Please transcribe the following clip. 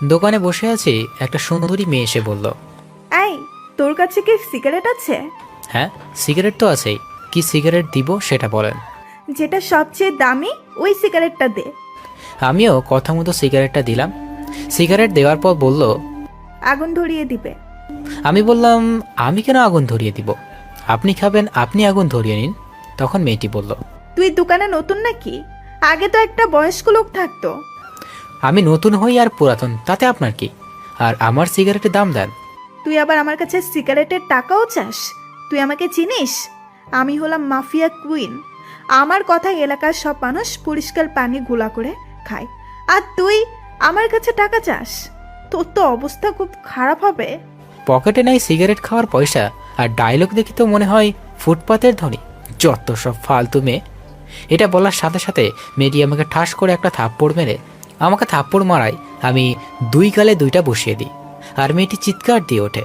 দোকানে বসে আছি, একটা সুন্দরী মেয়ে এসে বলল, এই, তোর কাছে কি সিগারেট আছে? হ্যাঁ, সিগারেট তো আছেই। কি সিগারেট দিব সেটা বলেন। যেটা সবচেয়ে দামি ওই সিগারেটটা দে। আমিও কথা মতো সিগারেটটা দিলাম। সিগারেট দেওয়ার পর বলল, আগুন ধরিয়ে দিবে। আমি বললাম, আমি কেন আগুন ধরিয়ে দিব? আপনি খাবেন, আপনি আগুন ধরিয়ে নিন। তখন মেয়েটি বলল, তুই দোকানে নতুন নাকি? আগে তো একটা বয়স্ক লোক থাকতো। আমি নতুন হই আর পুরাতন তাতে আপনার কি? আর আমার সিগারেটের দাম দেন। তুই আবার আমার কাছে সিগারেটের টাকাও চাস? তুই আমাকে চিনিস? আমি হলাম মাফিয়া কুইন। আমার কথা এলাকার সব মানুষ পরিষ্কার পানি গুলা করে খায়, আর তুই আমার কাছে টাকা চাস? তোর তো অবস্থা খুব খারাপ হবে। পকেটে নাই সিগারেট খাওয়ার পয়সা, আর ডায়লগ দেখি তো মনে হয় ফুটপাতের ধনী। যত সব ফালতু মেয়ে। এটা বলার সাথে সাথে মেয়েটি আমাকে ঠাস করে একটা থাপ্পড় মেরে, আমাকে থাপ্পড় মারায় আমি দুই গালে দুইটা বসিয়ে দিই, আর মেয়েটি চিৎকার দিয়ে ওঠে।